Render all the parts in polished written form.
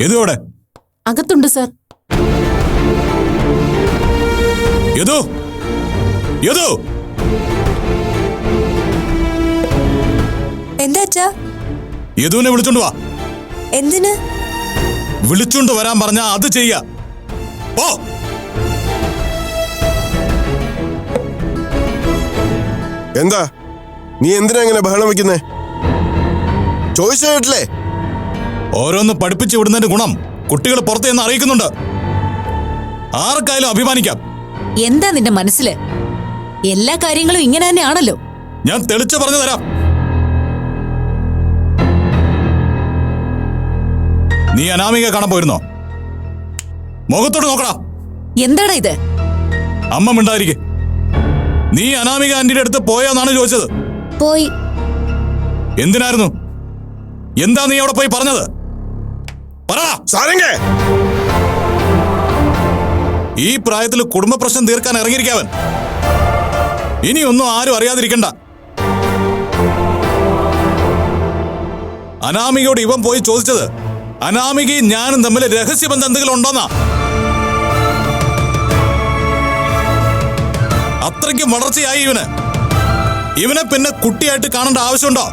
യദുവിടെ? അകത്തുണ്ട് സർ. യദു, യദു! എന്താ അച്ഛാ? യദുവിനെ വിളിച്ചോണ്ട് വാ. എന്തിന്? വിളിച്ചോണ്ട് വരാൻ പറഞ്ഞാ അത് ചെയ്യാ. പോ. എന്താ നീ എന്തിനാ ഇങ്ങനെ ബഹളം വെക്കുന്നേ? ചോദിച്ചു കേട്ടില്ലേ? ഓരോന്ന് പഠിപ്പിച്ചു വിടുന്നതിന്റെ ഗുണം കുട്ടികൾ പുറത്ത് നിന്ന് അറിയിക്കുന്നുണ്ട്. ആർക്കായാലും അഭിമാനിക്കാം. എന്താ നിന്റെ മനസ്സില്? എല്ലാ കാര്യങ്ങളും ഇങ്ങനെ തന്നെയാണല്ലോ. ഞാൻ തെളിച്ചു പറഞ്ഞു തരാം. നീ അനാമിക കാണാൻ പോയിരുന്നോ? മുഖത്തോട് നോക്കടാ. എന്താടാ ഇത്? അമ്മ മിണ്ടായിരിക്കെ. നീ അനാമിക ആന്റിയുടെ അടുത്ത് പോയോന്നാണ് ചോദിച്ചത്. പോയി. എന്തിനായിരുന്നു? എന്താ നീ അവിടെ പോയി പറഞ്ഞത്? ഈ പ്രായത്തിൽ കുടുംബ പ്രശ്നം തീർക്കാൻ ഇറങ്ങിയിരിക്കാവൻ. ഇനിയൊന്നും ആരും അറിയാതിരിക്കണ്ട. അനാമികയോട് ഇവൻ പോയി ചോദിച്ചത് അനാമികയും ഞാനും തമ്മിൽ രഹസ്യബന്ധം എന്തെങ്കിലും ഉണ്ടോന്നാ. അത്രയ്ക്കും വളർച്ചയായി ഇവനെ പിന്നെ കുട്ടിയായിട്ട് കാണേണ്ട ആവശ്യമുണ്ടോ?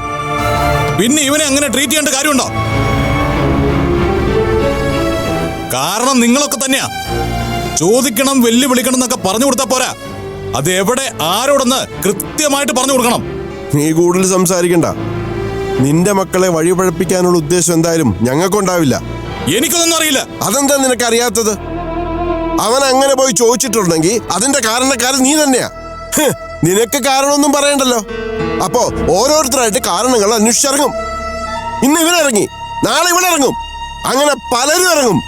പിന്നെ ഇവനെ അങ്ങനെ ട്രീറ്റ് ചെയ്യേണ്ട കാര്യമുണ്ടോ? കാരണം നിങ്ങളൊക്കെ തന്നെയാ. ചോദിക്കണം, വെല്ലുവിളിക്കണം എന്നൊക്കെ പറഞ്ഞു കൊടുത്താ പോരാ. അത് എവിടെ, ആരോടെന്ന് കൃത്യമായിട്ട് പറഞ്ഞു കൊടുക്കണം. നീ കൂടുതൽ സംസാരിക്കണ്ട. നിന്റെ മക്കളെ വഴിപഴപ്പിക്കാനുള്ള ഉദ്ദേശം എന്തായാലും ഞങ്ങൾക്കുണ്ടാവില്ല. എനിക്കൊന്നും അറിയില്ല. അതെന്താ നിനക്കറിയാത്തത്? അവൻ അങ്ങനെ പോയി ചോദിച്ചിട്ടുണ്ടെങ്കിൽ അതിന്റെ കാരണക്കാരൻ നീ തന്നെയാ. നിനക്ക് കാരണമൊന്നും പറയണ്ടല്ലോ. അപ്പോ ഓരോരുത്തരായിട്ട് കാരണങ്ങൾ അന്വേഷിച്ചിറങ്ങും. ഇന്ന് ഇവനിറങ്ങി, നാളെ ഇവനിറങ്ങും, അങ്ങനെ പലരും ഇറങ്ങും.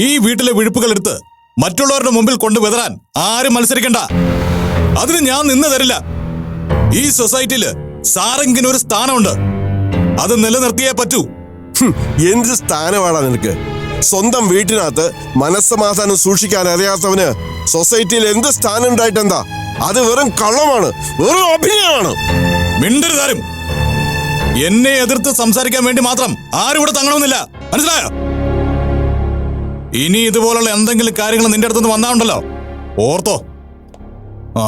ഈ വീട്ടിലെ വിഴുപ്പുകൾ എടുത്ത് മറ്റുള്ളവരുടെ മുമ്പിൽ കൊണ്ട് വെതറാൻ ആരും മത്സരിക്കണ്ട. അതിന് ഞാൻ നിന്ന് തരില്ല. ഈ സൊസൈറ്റിയില് സാറെങ്കിലും ഒരു സ്ഥാനമുണ്ട്. അത് നിലനിർത്തിയേ പറ്റൂ. എന്ത് സ്ഥാനമാണോ നിനക്ക്? സ്വന്തം വീട്ടിനകത്ത് മനസ്സമാധാനം സൂക്ഷിക്കാൻ അറിയാത്തവന് സൊസൈറ്റിയിൽ എന്ത് സ്ഥാനം ഉണ്ടായിട്ടെന്താ? അത് വെറും കള്ളമാണ്, വെറും അഭിനയമാണ്. മിണ്ടരുതാരും. എന്നെ എതിർത്ത് സംസാരിക്കാൻ വേണ്ടി മാത്രം ആരും ഇവിടെ തങ്ങണമെന്നില്ല. മനസ്സിലായോ? ഇനി ഇതുപോലുള്ള എന്തെങ്കിലും കാര്യങ്ങൾ നിന്റെ അടുത്തുനിന്ന് വന്നാണ്ടല്ലോ, ഓർത്തോ. ആ,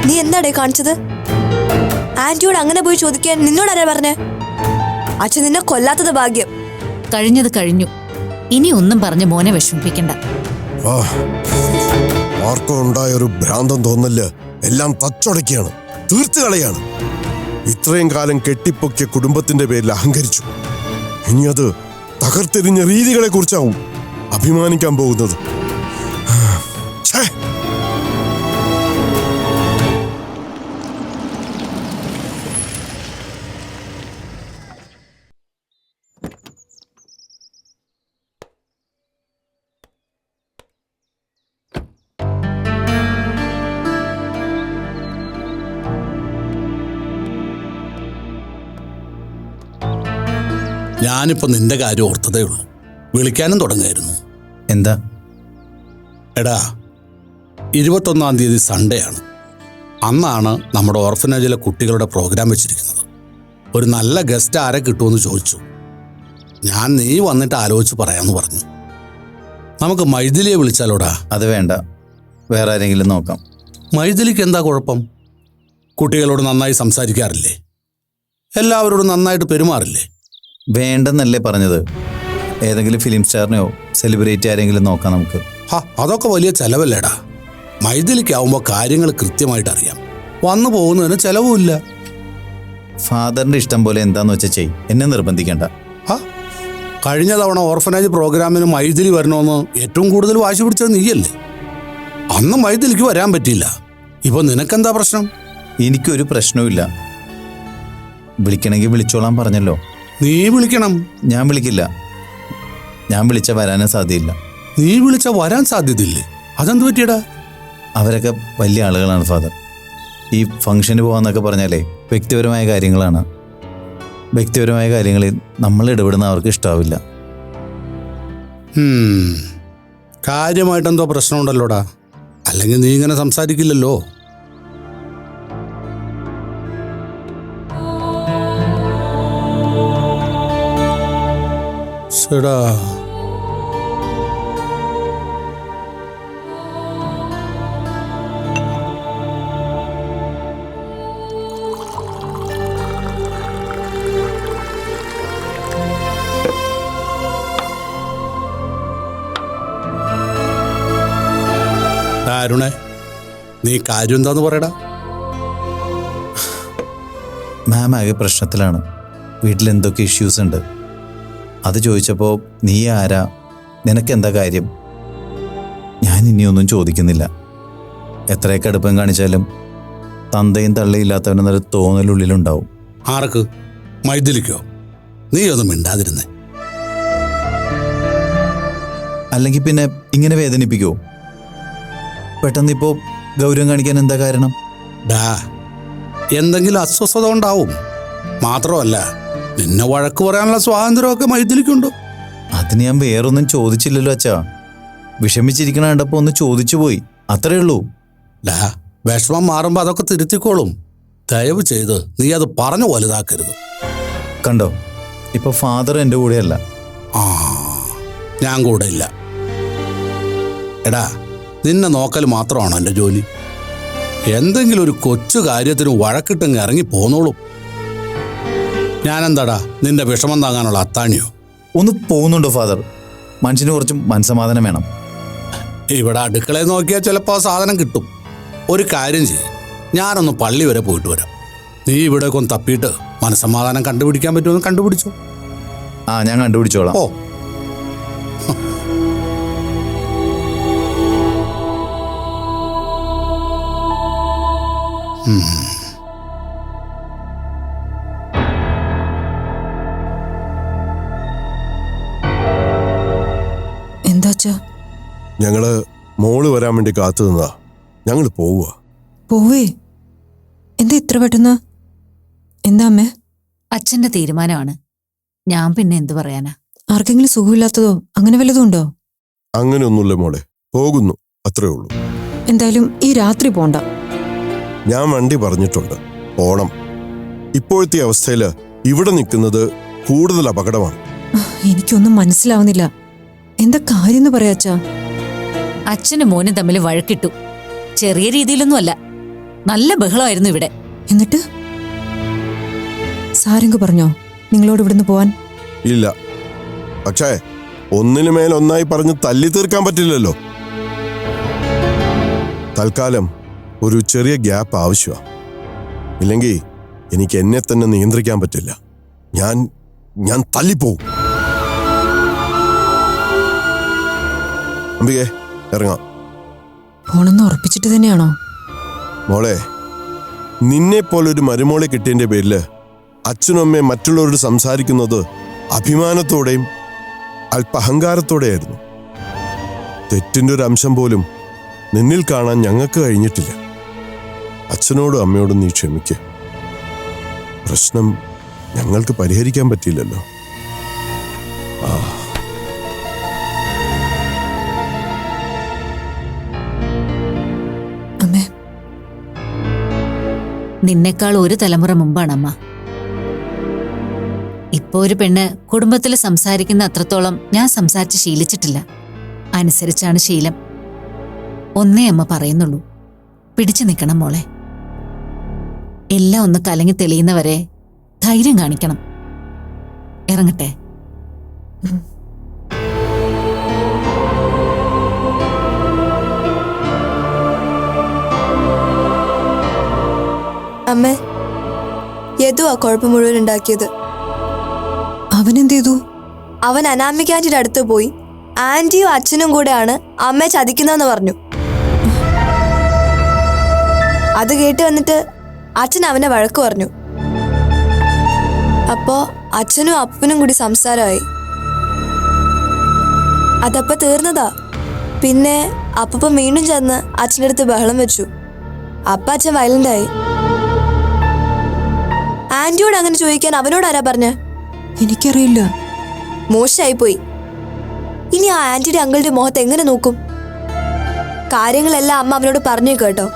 നീ എന്താടേ കാണിച്ചത്? ആന്റിയോട് അങ്ങനെ പോയി ചോദിക്കാൻ നിന്നോടാരാ പറഞ്ഞേ? അച്ഛൻ നിന്നെ കൊല്ലാത്തത് ഭാഗ്യം. കഴിഞ്ഞത് കഴിഞ്ഞു. ഇനി ഒന്നും പറഞ്ഞ് മോനെ വിഷമിപ്പിക്കണ്ട. ആർക്കും ഉണ്ടായൊരു ഭ്രാന്തം തോന്നല് എല്ലാം തച്ചൊടക്കിയാണ്, തീർത്തു കളയാണ്. ഇത്രയും കാലം കെട്ടിപ്പൊക്കിയ കുടുംബത്തിന്റെ പേരിൽ അഹങ്കരിച്ചു. ഇനി അത് തകർത്തെറിഞ്ഞ രീതികളെ കുറിച്ചാവും അഭിമാനിക്കാൻ പോകുന്നത്. ഞാനിപ്പോൾ നിന്റെ കാര്യം ഓർത്തതേ ഉള്ളൂ. വിളിക്കാനും തുടങ്ങായിരുന്നു. എന്താ? എടാ, 21-ാം തീയതി സൺഡേ ആണ്. അന്നാണ് നമ്മുടെ ഓർഫനേജിലെ കുട്ടികളുടെ പ്രോഗ്രാം വെച്ചിരിക്കുന്നത്. ഒരു നല്ല ഗസ്റ്റ് ആരെ കിട്ടുമെന്ന് ചോദിച്ചു. ഞാൻ നീ വന്നിട്ട് ആലോചിച്ച് പറയാമെന്ന് പറഞ്ഞു. നമുക്ക് മൈഥിലിയെ വിളിച്ചാലോടാ? അത് വേണ്ട, വേറെ ആരെങ്കിലും നോക്കാം. മൈഥിലിക്ക് എന്താ കുഴപ്പം? കുട്ടികളോട് നന്നായി സംസാരിക്കാറില്ലേ? എല്ലാവരോടും നന്നായിട്ട് പെരുമാറില്ലേ? വേണ്ടെന്നല്ലേ പറഞ്ഞത്? ഏതെങ്കിലും ഫിലിം സ്റ്റാറിനെയോ സെലിബ്രിറ്റി ആരെങ്കിലും നോക്കാം നമുക്ക്. അതൊക്കെ വലിയ ചെലവല്ലേടാ. മൈഥിലിക്കാവുമ്പോൾ കാര്യങ്ങൾ കൃത്യമായിട്ട് അറിയാം. വന്നു പോകുന്നതിന് ചെലവുമില്ല. ഫാദറിന്റെ ഇഷ്ടം പോലെ എന്താന്ന് വെച്ചാൽ ചെയ്, എന്നെ നിർബന്ധിക്കണ്ട. കഴിഞ്ഞ തവണ ഓർഫനേജ് പ്രോഗ്രാമിന് മൈഥിലി വരണമെന്ന് ഏറ്റവും കൂടുതൽ വാശി പിടിച്ചത് നീയല്ലേ? അന്ന് മൈഥിലിക്ക് വരാൻ പറ്റിയില്ല. ഇപ്പൊ നിനക്കെന്താ പ്രശ്നം? എനിക്കൊരു പ്രശ്നവുമില്ല. വിളിക്കണമെങ്കിൽ വിളിച്ചോളാൻ പറഞ്ഞല്ലോ. നീ വിളിക്കണം. ഞാൻ വിളിക്കില്ല. ഞാൻ വിളിച്ച വരാനും സാധ്യതയില്ല. നീ വിളിച്ച വരാൻ സാധ്യതയില്ലേ? അതെന്ത് പറ്റിയടാ? അവരൊക്കെ വലിയ ആളുകളാണ് ഫാദർ. ഈ ഫംഗ്ഷന് പോകാന്നൊക്കെ പറഞ്ഞാലേ വ്യക്തിപരമായ കാര്യങ്ങളാണ്. വ്യക്തിപരമായ കാര്യങ്ങളിൽ നമ്മൾ ഇടപെടുന്ന അവർക്ക് ഇഷ്ടാവില്ല. കാര്യമായിട്ടെന്തോ പ്രശ്നമുണ്ടല്ലോടാ. അല്ലെങ്കിൽ നീ ഇങ്ങനെ സംസാരിക്കില്ലല്ലോ. ശടാ. അരുണേ, നീ കാര്യം എന്താന്ന് പറയടാ. മാം ആകെ പ്രശ്നത്തിലാണ്. വീട്ടിൽ എന്തൊക്കെ ഇഷ്യൂസ് ഉണ്ട്. അത് ചോദിച്ചപ്പോൾ നീ ആരാ, നിനക്കെന്താ കാര്യം? ഞാൻ ഇനിയൊന്നും ചോദിക്കുന്നില്ല. എത്രയൊക്കെ അടുപ്പം കാണിച്ചാലും തന്തയും തള്ളയില്ലാത്തവനെന്നൊരു തോന്നലുള്ളിലുണ്ടാവും. ആർക്ക്? മൈഥിലിക്കോ? നീ ഒന്നും മിണ്ടാതിരുന്നേ. അല്ലെങ്കിൽ പിന്നെ ഇങ്ങനെ വേദനിപ്പിക്കുമോ? പെട്ടെന്നിപ്പോൾ ഗൗരവം കാണിക്കാൻ എന്താ കാരണം? ഡാ, എന്തെങ്കിലും അസ്വസ്ഥത ഉണ്ടാവും. മാത്രമല്ല, നിന്നെ വഴക്ക് പറയാനുള്ള സ്വാതന്ത്ര്യമൊക്കെ മൈഥിലിക്കുണ്ട്. അതിന് ഞാൻ വേറൊന്നും ചോദിച്ചില്ലല്ലോ അച്ഛാ. വിഷമിച്ചിരിക്കണ കണ്ടപ്പോൾ ഒന്ന് ചോദിച്ചു പോയി, അത്രേ ഉള്ളൂ. ഡാ, വിഷമം മാറുമ്പോൾ അതൊക്കെ തിരുത്തിക്കോളും. ദയവ് ചെയ്ത് നീ അത് പറഞ്ഞു വലുതാക്കരുത്. കണ്ടോ, ഇപ്പൊ ഫാദർ എൻ്റെ കൂടെയല്ല. ആ, ഞാൻ കൂടെ ഇല്ല. എടാ, നിന്നെ നോക്കൽ മാത്രമാണോ എൻ്റെ ജോലി? എന്തെങ്കിലും ഒരു കൊച്ചു കാര്യത്തിന് വഴക്കിട്ടങ്ങ് ഇറങ്ങി പോന്നോളും. ഞാനെന്താടാ നിന്റെ വിഷമം താങ്ങാനുള്ള അത്താണിയോ? ഒന്ന് പോകുന്നുണ്ടോ ഫാദർ? മനുഷ്യന് കുറച്ച് മനസ്സമാധാനം വേണം. ഇവിടെ അടുക്കളയിൽ നോക്കിയാൽ ചിലപ്പോൾ സാധനം കിട്ടും. ഒരു കാര്യം ചെയ്യും, ഞാനൊന്ന് പള്ളി വരെ പോയിട്ട് വരാം. നീ ഇവിടേക്ക് ഒന്ന് തപ്പിയിട്ട് മനസ്സമാധാനം കണ്ടുപിടിക്കാൻ പറ്റുമെന്ന് കണ്ടുപിടിച്ചോ. ആ, ഞാൻ കണ്ടുപിടിച്ചോളാം. ഓ, എന്താച്ചാ? ഞങ്ങള് മോള് വരാൻ വേണ്ടി കാത്തു നിന്നാ. ഞങ്ങൾ പോവുക. പോവേ? എന്താ ഇത്ര പെട്ടെന്ന്? എന്താ അമ്മേ? അച്ഛന്റെ തീരുമാനമാണ്. ഞാൻ പിന്നെ എന്തു പറയാനാ? ആർക്കെങ്കിലും സുഖമില്ലാത്തതോ അങ്ങനെ വല്ലതും ഉണ്ടോ? അങ്ങനെയൊന്നുമില്ല മോളെ, പോകുന്നു, അത്രേ ഉള്ളൂ. എന്തായാലും ഈ രാത്രി പോണ്ട. ഞാൻ വണ്ടി പറഞ്ഞിട്ടുണ്ട്, പോണം. ഇപ്പോഴത്തെ അവസ്ഥയില് ഇവിടെ നിൽക്കുന്നത് കൂടുതൽ അപകടമാണ്. എനിക്കൊന്നും മനസ്സിലാവുന്നില്ല. എന്താ കാര്യം എന്ന് പറയാച്ചാ? അച്ഛനും മോനും തമ്മിൽ വഴക്കിട്ടു. ചെറിയ രീതിയിലൊന്നും അല്ല, നല്ല ബഹളമായിരുന്നു ഇവിടെ. എന്നിട്ട് സാരംഗ് പറഞ്ഞോ നിങ്ങളോട് ഇവിടുന്ന് പോവാൻ? ഇല്ല, പക്ഷേ ഒന്നിനു മേൽ ഒന്നായി പറഞ്ഞ് തല്ലി തീർക്കാൻ പറ്റില്ലല്ലോ. തൽക്കാലം ഒരു ചെറിയ ഗ്യാപ്പ് ആവശ്യമാണ്. ഇല്ലെങ്കിൽ എനിക്ക് എന്നെ തന്നെ നിയന്ത്രിക്കാൻ പറ്റില്ല. ഞാൻ തല്ലിപ്പോവും. അംബികേ, ഇറങ്ങാം. പോണെന്ന് ഉറപ്പിച്ചിട്ട് തന്നെയാണോ? മോളെ, നിന്നെ പോലൊരു മരുമോളെ കിട്ടിയതിന്റെ പേരില് അച്ഛനും അമ്മയും മറ്റുള്ളവരോട് സംസാരിക്കുന്നത് അഭിമാനത്തോടെയും അല്പഹങ്കാരത്തോടെയായിരുന്നു. തെറ്റിന്റെ ഒരു അംശം പോലും നിന്നിൽ കാണാൻ ഞങ്ങൾക്ക് കഴിഞ്ഞിട്ടില്ല. അച്ഛനോടും അമ്മയോടും നീ ക്ഷമിക്ക്. പ്രശ്നം ഞങ്ങൾക്ക് പരിഹരിക്കാൻ പറ്റിയില്ലല്ലോ. അമ്മേ, നിന്നെക്കാൾ ഒരു തലമുറ മുമ്പാണ് അമ്മ. ഇപ്പോ ഒരു പെണ്ണ് കുടുംബത്തിൽ സംസാരിക്കുന്ന അത്രത്തോളം ഞാൻ സംസാരിച്ച് ശീലിച്ചിട്ടില്ല. അനുസരിച്ചാണ് ശീലം. ഒന്നേ അമ്മ പറയുന്നുള്ളൂ, പിടിച്ചു നിൽക്കണം മോളെ. എല്ലാം ഒന്ന് കലങ്ങി തെളിയുന്നവരെ ധൈര്യം കാണിക്കണം. ഇറങ്ങട്ടെ? അമ്മേ, യദുവാ കുഴപ്പം മുഴുവൻ ഉണ്ടാക്കിയത്. അവനെന്ത് ചെയ്തു? അവൻ അനാമിക ആന്റിയുടെ അടുത്ത് പോയി ആന്റിയും അച്ഛനും കൂടെയാണ് അമ്മയെ ചതിക്കുന്നതെന്ന് പറഞ്ഞു. അത് കേട്ട് വന്നിട്ട് അച്ഛൻ അവനെ വഴക്ക് പറഞ്ഞു. അപ്പോ അച്ഛനും അപ്പനും കൂടി സംസാരമായി. അതപ്പ തീർന്നതാ. പിന്നെ അപ്പൂപ്പ വീണ്ടും ചെന്ന് അച്ഛൻ്റെ അടുത്ത് ബഹളം വെച്ചു. അപ്പ അച്ഛൻ വയലന്റായി. ആന്റിയോട് അങ്ങനെ ചോദിക്കാൻ അവനോട് ആരാ പറഞ്ഞ? എനിക്കറിയില്ല. മോശമായിപ്പോയി. ഇനി ആ ആന്റിയുടെ അങ്കിളുടെ മുഖത്ത് എങ്ങനെ നോക്കും? കാര്യങ്ങളെല്ലാം അമ്മ അവനോട് പറഞ്ഞു കേട്ടോ.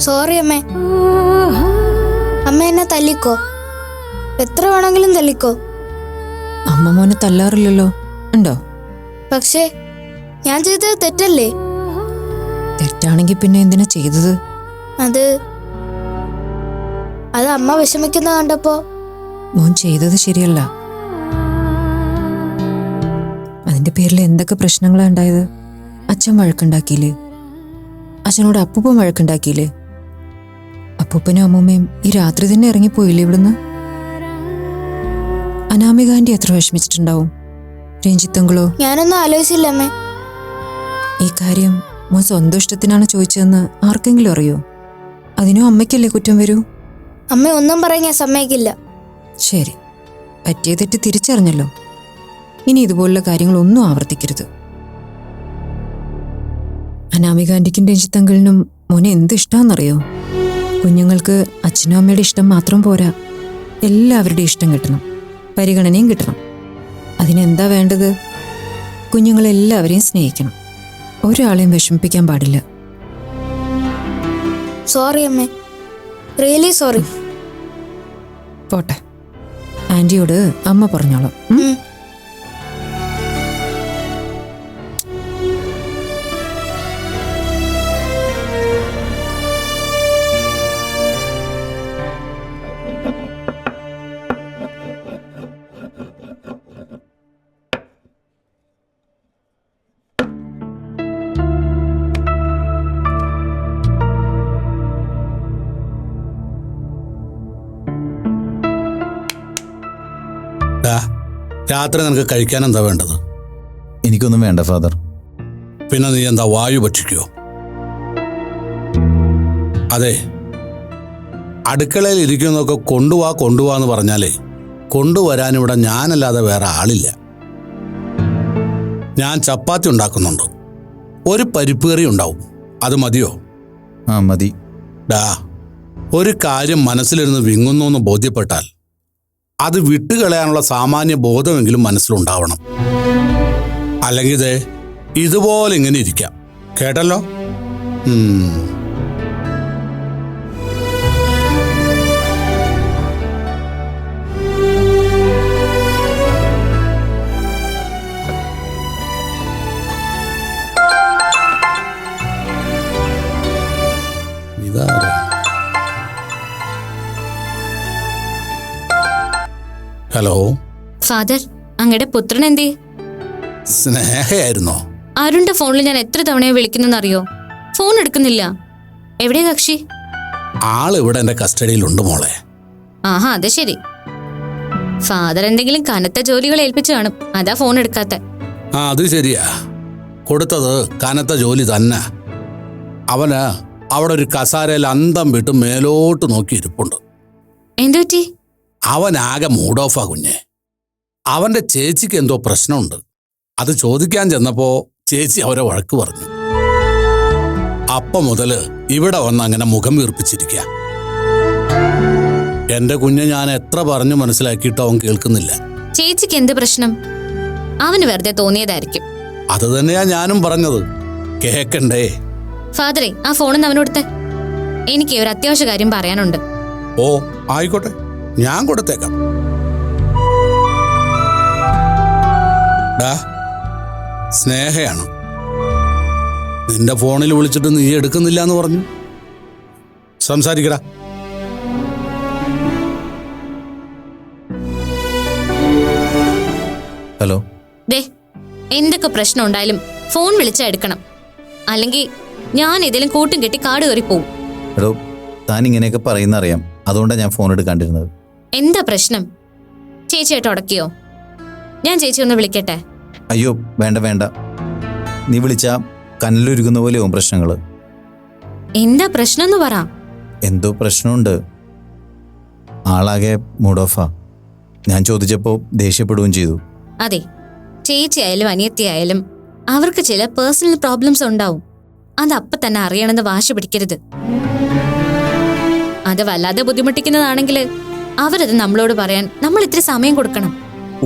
സോറി അമ്മേ. അമ്മ എന്നെ തല്ലിക്കോ, എത്ര വേണമെങ്കിലും തല്ലിക്കോ. അമ്മ മോനെ തല്ലാറില്ലല്ലോ, ഉണ്ടോ? പക്ഷേ ഞാൻ ചെയ്തത് തെറ്റല്ലേ? തെറ്റാണെങ്കിൽ പിന്നെ എന്തിനാ ചെയ്തത്? അത് അമ്മ വിഷമിക്കുന്ന കണ്ടപ്പോ. മോൻ ചെയ്തത് ശരിയല്ല. അതിന്റെ പേരിൽ എന്തൊക്കെ പ്രശ്നങ്ങളാ ഉണ്ടായത്? അച്ഛൻ വഴക്കുണ്ടാക്കിയില്ലേ? അച്ഛനോട് അപ്പൂപ്പൻ വഴക്കുണ്ടാക്കിയില്ലേ? അപ്പൂപ്പനും അമ്മൂമ്മയും ഈ രാത്രി തന്നെ ഇറങ്ങിപ്പോയില്ലേ ഇവിടുന്ന്? അനാമിക ആന്റി എത്ര വിഷമിച്ചിട്ടുണ്ടാവും? രഞ്ജിത്തങ്കളോ? ഞാനൊന്നും ആലോചിച്ചില്ല അമ്മേ. ഈ കാര്യം മോൻ സ്വന്തം ഇഷ്ടത്തിനാണ് ചോദിച്ചതെന്ന് ആർക്കെങ്കിലും അറിയോ? അതിനും അമ്മയ്ക്കല്ലേ കുറ്റം വരൂ? അമ്മ ഒന്നും പറയാൻ ഞാൻ സമ്മതിക്കില്ല. ശരി, പറ്റിയ തെറ്റ് തിരിച്ചറിഞ്ഞല്ലോ. ഇനി ഇതുപോലുള്ള കാര്യങ്ങളൊന്നും ആവർത്തിക്കരുത്. അനാമിക ആന്റിക്കും രഞ്ജിത്തങ്കളിനും മോനെ എന്ത് ഇഷ്ടമാണെന്നറിയോ? കുഞ്ഞുങ്ങൾക്ക് അച്ഛനും അമ്മയുടെ ഇഷ്ടം മാത്രം പോരാ, എല്ലാവരുടെയും ഇഷ്ടം കിട്ടണം, പരിഗണനയും കിട്ടണം. അതിനെന്താ വേണ്ടത്? കുഞ്ഞുങ്ങളെല്ലാവരെയും സ്നേഹിക്കണം, ഒരാളെയും വിഷമിപ്പിക്കാൻ പാടില്ല. സോറി അമ്മേ, റിയലി സോറി. പോട്ടെ, ആന്റിയോട് അമ്മ പറഞ്ഞോളാം. രാത്രി നിനക്ക് കഴിക്കാൻ എന്താ വേണ്ടത്? എനിക്കൊന്നും വേണ്ട ഫാദർ. പിന്നെ നീ എന്താ വായു ഭക്ഷിക്കോ? അതെ, അടുക്കളയിൽ ഇരിക്കുന്നതൊക്കെ കൊണ്ടുപോവാന്ന് പറഞ്ഞാലേ കൊണ്ടുവരാനിവിടെ ഞാനല്ലാതെ വേറെ ആളില്ല. ഞാൻ ചപ്പാത്തി ഉണ്ടാക്കുന്നുണ്ട്, ഒരു പരിപ്പ് കറി ഉണ്ടാവും, അത് മതിയോ? ആ മതി. ഡാ, ഒരു കാര്യം മനസ്സിലിരുന്ന് വിങ്ങുന്നു എന്ന് ബോധ്യപ്പെട്ടാൽ അത് വിട്ടുകളയാനുള്ള സാമാന്യ ബോധമെങ്കിലും മനസ്സിലുണ്ടാവണം. അല്ലെങ്കിൽ ഇതുപോലെ ഇങ്ങനെ ഇരിക്കാം. കേട്ടല്ലോ? ഇതാരാ? ഹലോ ഫാദർ, അങ്ങയുടെ പുത്രൻ എന്തേ? സ്നേഹയായിരുന്നോ? അരുണിന്റെ ഫോണിൽ ഞാൻ എത്ര തവണയോ വിളിക്കുന്നറിയോ? ഫോൺ എടുക്കുന്നില്ല. എവിടെയാ കക്ഷി? ആളിവിടെ എന്റെ കസ്റ്റഡിയിലുണ്ട് മോളെ. ആഹാ, അത് ശരി. ഫാദർ എന്തെങ്കിലും കനത്ത ജോലികൾ ഏൽപ്പിച്ചു കാണും, അതാ ഫോൺ എടുക്കാത്ത. ആ, അത് ശരിയാ, കൊടുത്തത് കനത്ത ജോലി തന്നെ. അവന് അവിടെ ഒരു കസാരയിൽ അന്തം വിട്ട് മേലോട്ട് നോക്കി ഇരിപ്പുണ്ട്. എന്തുപറ്റി? അവനാകെ മൂഡ് ഓഫാ കുഞ്ഞെ. അവന്റെ ചേച്ചിക്ക് എന്തോ പ്രശ്നമുണ്ട്. അത് ചോദിക്കാൻ ചെന്നപ്പോ ചേച്ചി അവരെ വഴക്ക് പറഞ്ഞു. അപ്പം മുതല് ഇവിടെ വന്ന് അങ്ങനെ മുഖം വീർപ്പിച്ചിരിക്കുക. എന്റെ കുഞ്ഞെ ഞാൻ എത്ര പറഞ്ഞു മനസ്സിലാക്കിയിട്ടോ അവൻ കേൾക്കുന്നില്ല. ചേച്ചിക്ക് എന്ത് പ്രശ്നം? അവന് വെറുതെ തോന്നിയതായിരിക്കും. അത് തന്നെയാ ഞാനും പറഞ്ഞത്, കേക്കണ്ടേ? ഫാദറെ, ആ ഫോണിന്ന് അവനോടുത്തെ. എനിക്ക് ഒരു അത്യാവശ്യ കാര്യം പറയാനുണ്ട്. ഓ ആയിക്കോട്ടെ, ഞാൻ കൊടുത്തേക്കാം. ഡാ, സ്നേഹയാണ്. നിന്റെ ഫോണിൽ വിളിച്ചിട്ട് നീ എടുക്കുന്നില്ല എന്ന് പറഞ്ഞു. സംസാരിക്കടാ. ഹലോ. ദേ, എന്തൊക്കെ പ്രശ്നം ഉണ്ടായാലും ഫോൺ വിളിച്ചാ എടുക്കണം, അല്ലെങ്കിൽ ഞാൻ ഏതെങ്കിലും കൂട്ടും കെട്ടി കാട് കയറി പോവും. എടോ, താൻ ഇങ്ങനെയൊക്കെ പറയുന്ന അറിയാം, അതുകൊണ്ടാണ് ഞാൻ ഫോൺ എടുക്കാണ്ടിരുന്നത്. എന്താ പ്രശ്നം? ചേച്ചിയായിട്ട് ഉടക്കിയോ? ഞാൻ ചേച്ചി ഒന്ന് വിളിക്കട്ടെ? അയ്യോ വേണ്ട വേണ്ട, നീ വിളിച്ചാ കനലുരുകുന്ന പോലെയാവും പ്രശ്നങ്ങൾ. എന്താ പ്രശ്നം എന്ന് പറ. എന്തോ പ്രശ്നമുണ്ട്, ആളാകെ മൂഡ് ഓഫാ. ഞാൻ ചോദിച്ചപ്പോ ദേഷ്യപ്പെടുകയും ചെയ്തു. അതെ, ചേച്ചി ആയാലും അനിയത്തിയായാലും അവർക്ക് ചില പേഴ്സണൽ പ്രോബ്ലംസ് ഉണ്ടാവും. അത് അപ്പൊ തന്നെ അറിയണമെന്ന് വാശി പിടിക്കരുത്. അത് വല്ലാതെ ബുദ്ധിമുട്ടിക്കുന്നതാണെങ്കിൽ അവരത് നമ്മളോട് പറയാൻ നമ്മൾ ഇത്തിരി സമയം കൊടുക്കണം.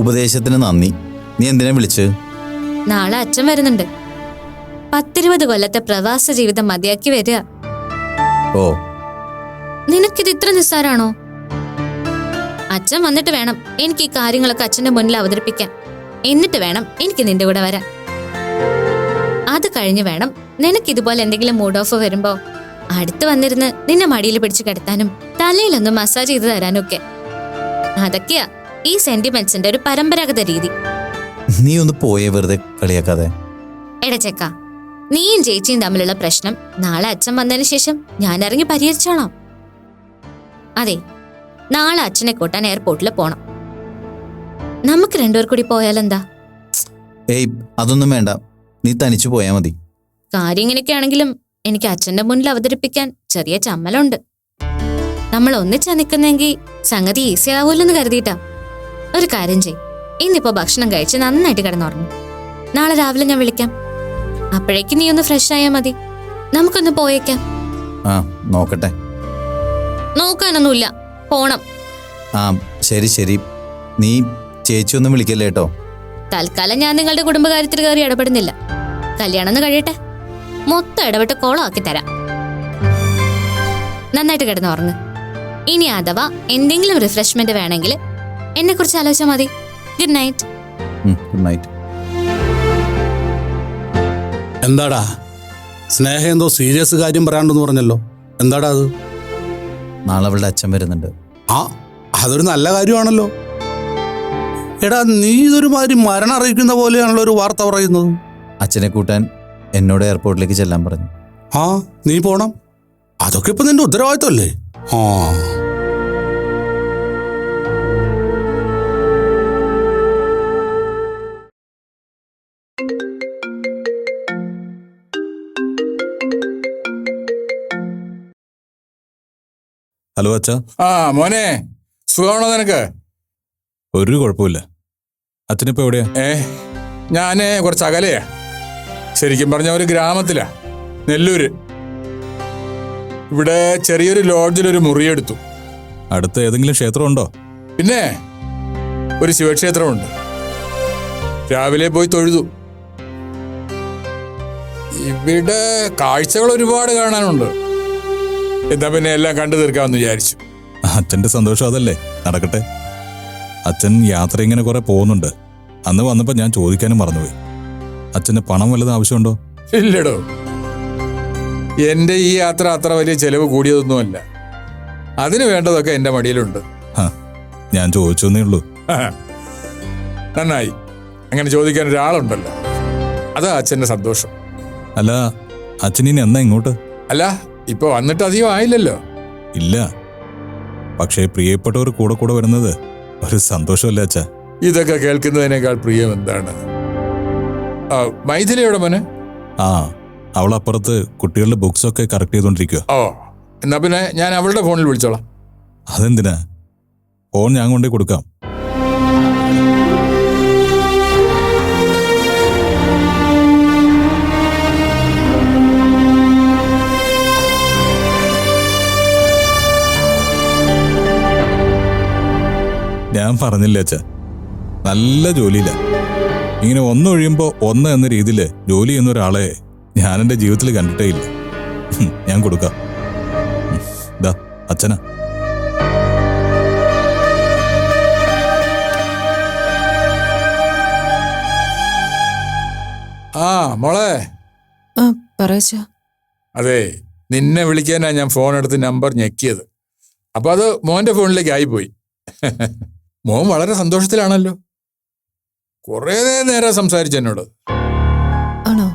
ഉപദേശത്തിന് നന്ദി. നീ എന്തിനാ വിളിച്ച്? നാളെ അച്ഛൻ വരുന്നുണ്ട്. 10-20 കൊല്ലത്തെ പ്രവാസ ജീവിതം മതിയാക്കി വരിക. ഓ, നിനക്കിത് ഇത്ര നിസ്സാരാണോ? അച്ഛൻ വന്നിട്ട് വേണം എനിക്ക് ഈ കാര്യങ്ങളൊക്കെ അച്ഛന്റെ മുന്നിൽ അവതരിപ്പിക്കാൻ. എന്നിട്ട് വേണം എനിക്ക് നിന്റെ കൂടെ വരാൻ. അത് കഴിഞ്ഞ് വേണം നിനക്കിതുപോലെ എന്തെങ്കിലും മൂഡ് ഓഫ് വരുമ്പോ അടുത്ത് വന്നിരുന്ന് നിന്നെ മടിയിൽ പിടിച്ചു കിടത്താനും തലയിലൊന്ന് മസാജ് ചെയ്ത് തരാനും ഒക്കെ. അതൊക്കെയാ ഈ സെന്റിമെന്റ്സിന്റെ ഒരു പരമ്പരാഗത രീതി. നീ ഒന്ന് പോയേ, വെറുതെ കളിയാക്കാതെ. എടച്ചക്ക, നീയും ചേച്ചിയും തമ്മിലുള്ള പ്രശ്നം നാളെ അച്ഛൻ വന്നതിന് ശേഷം ഞാൻ ഇറങ്ങി പരിഹരിച്ചോളാം. അതെ, നാളെ അച്ഛനെ കൂട്ടാൻ എയർപോർട്ടിൽ പോണം. നമുക്ക് രണ്ടുപേർ കൂടി പോയാലെന്താ? ഏയ്, അതൊന്നും വേണ്ട. നീ തനിച്ചു പോയാ മതി. കാര്യം ഇങ്ങനെയൊക്കെയാണെങ്കിലും എനിക്ക് അച്ഛന്റെ മുന്നിൽ അവതരിപ്പിക്കാൻ ചെറിയ ചമ്മലുണ്ട്. നമ്മൾ ഒന്നിച്ചാ നിൽക്കുന്നെങ്കിൽ സംഗതി ഈസി ആവൂലെന്ന് കരുതിയിട്ടാ. ഒരു കാര്യം ചെയ്, ഇന്നിപ്പോ ഭക്ഷണം കഴിച്ച് നന്നായിട്ട് കിടന്നുറങ്ങും. നാളെ രാവിലെ ഞാൻ വിളിക്കാം. അപ്പോഴേക്കും നീ ഒന്ന് ഫ്രഷ് ആയാ മതി. നമുക്കൊന്ന് പോയേക്കാം. ആ, നോക്കട്ടെ. നോക്കാനൊന്നുമില്ല, പോണം. ആ, ശരി ശരി. നീ ചേച്ചി ഒന്നും വിളിക്കല്ലേ കേട്ടോ. തൽക്കാലം ഞാൻ നിങ്ങളുടെ കുടുംബകാര്യത്തിൽ കയറി ഇടപെടുന്നില്ല. കല്യാണം ഒന്ന് കഴിയട്ടെ, മൊത്തം ഇടപെട്ട് കോളമാക്കി തരാം. നന്നായിട്ട് കിടന്നുറങ്ങ്. ഇനി അഥവാ എന്തെങ്കിലും റിഫ്രഷ്മെന്റ് വേണമെങ്കിൽ എന്നെ കുറിച്ച് ആലോചിച്ചാൽ മതി. Good night. Good night. എന്താടാ സ്നേഹ, എന്തോ സീരിയസ് കാര്യം പറയാണ്ടെന്ന് പറഞ്ഞല്ലോ. എന്താടാ അത്? നാളെ അവളുടെ അച്ഛൻ വരുന്നുണ്ട്. ആ, അതൊരു നല്ല കാര്യമാണല്ലോ. എടാ, നീ ഇതൊരു മാതിരി മരണം അറിയിക്കുന്ന പോലെയാണല്ലോ ഒരു വാർത്ത പറയുന്നത്. അച്ഛനെ കൂട്ടാൻ എന്നോട് എയർപോർട്ടിലേക്ക് ചെല്ലാൻ പറഞ്ഞു. ആ, നീ പോണം. അതൊക്കെ ഇപ്പൊ നിന്റെ ഉത്തരവാദിത്തമല്ലേ? ആ, ഹലോ അച്ഛാ. ആ മോനെ, സുഖമാണോ നിനക്ക്? ഒരു കുഴപ്പമില്ല. അച്ഛനിപ്പോ എവിടെയാ? ഞാന് കുറച്ച് അകലെയാ. ശരിക്കും പറഞ്ഞ ഒരു ഗ്രാമത്തിലാ, നെല്ലൂര്. ഇവിടെ ചെറിയൊരു ലോഡ്ജിലൊരു മുറിയെടുത്തു. അടുത്ത ഏതെങ്കിലും ക്ഷേത്രം ഉണ്ടോ? പിന്നെ ഒരു ശിവക്ഷേത്രമുണ്ട്. രാവിലെ പോയി തൊഴുതു. ഇവിടെ കാഴ്ചകൾ ഒരുപാട് കാണാനുണ്ട്. എന്താ പിന്നെ എല്ലാം കണ്ടു തീർക്കാമെന്ന് വിചാരിച്ചു. അച്ഛന്റെ സന്തോഷം അതല്ലേ, നടക്കട്ടെ. അച്ഛൻ യാത്ര ഇങ്ങനെ കുറെ പോകുന്നുണ്ട്. അന്ന് വന്നപ്പോ ഞാൻ ചോദിക്കാനും മറന്നുപോയി. അച്ഛന് പണം വല്ലതും ആവശ്യമുണ്ടോ? ഇല്ലടോ, എന്റെ ഈ യാത്ര അത്ര വലിയ ചെലവ് കൂടിയതൊന്നുമല്ല. അതിന് വേണ്ടതൊക്കെ എന്റെ മടിയിലുണ്ട്. ഞാൻ ചോദിച്ചെന്നേ ഉള്ളൂ. നന്നായി, അങ്ങനെ ചോദിക്കാൻ ഒരാളുണ്ടല്ലോ. അതാ അച്ഛന്റെ സന്തോഷം. അല്ല, അച്ഛനിനി എന്നാ ഇങ്ങോട്ട്? അല്ല, ഇപ്പൊ വന്നിട്ട് അധികം ആയില്ലല്ലോ. ഇല്ല, പക്ഷേ പ്രിയപ്പെട്ടവർ കൂടെ കൂടെ വരുന്നത് ഒരു സന്തോഷമല്ലേ അച്ഛാ? ഇതൊക്കെ കേൾക്കുന്നതിനേക്കാൾ പ്രിയം എന്താണ്? മൈഥിലിയുടെ മോനെ? ആ, അവളപ്പുറത്ത് കുട്ടികളുടെ ബുക്സ് ഒക്കെ കറക്റ്റ് ചെയ്തോണ്ടിരിക്കുക. ഓ, എന്നാ പിന്നെ ഞാൻ അവളുടെ ഫോണിൽ വിളിച്ചോളാം. അതെന്തിനാ? ഫോൺ ഞാൻ കൊണ്ടേ കൊടുക്കാം. ഞാൻ പറഞ്ഞില്ലേ അച്ഛാ, നല്ല ജോലിയില്ല. ഇങ്ങനെ ഒന്നൊഴിയുമ്പോ ഒന്ന് എന്ന രീതിയിൽ ജോലി ചെയ്യുന്ന ഒരാളെ ഞാൻ എൻ്റെ ജീവിതത്തിൽ കണ്ടിട്ടേ ഇല്ല. ഞാൻ കൊടുക്കാം. ഇതാ അച്ഛനാ. ആ മോളെ. ആ, പറയച്ച. അതെ, നിന്നെ വിളിക്കാനാ ഞാൻ ഫോൺ എടുത്ത് നമ്പർ ഞെക്കിയത്. അപ്പൊ അത് മോന്റെ ഫോണിലേക്ക് ആയിപ്പോയി. മോൻ വളരെ സന്തോഷത്തിലാണല്ലോ. കുറേ നേരം സംസാരിച്ചു എന്നോട്. ആണോ?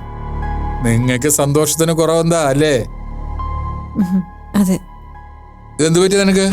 നിങ്ങക്ക് സന്തോഷത്തിന് കുറവെന്താ അല്ലേ? അതെ. ഇതെന്ത് പറ്റി നിനക്ക്?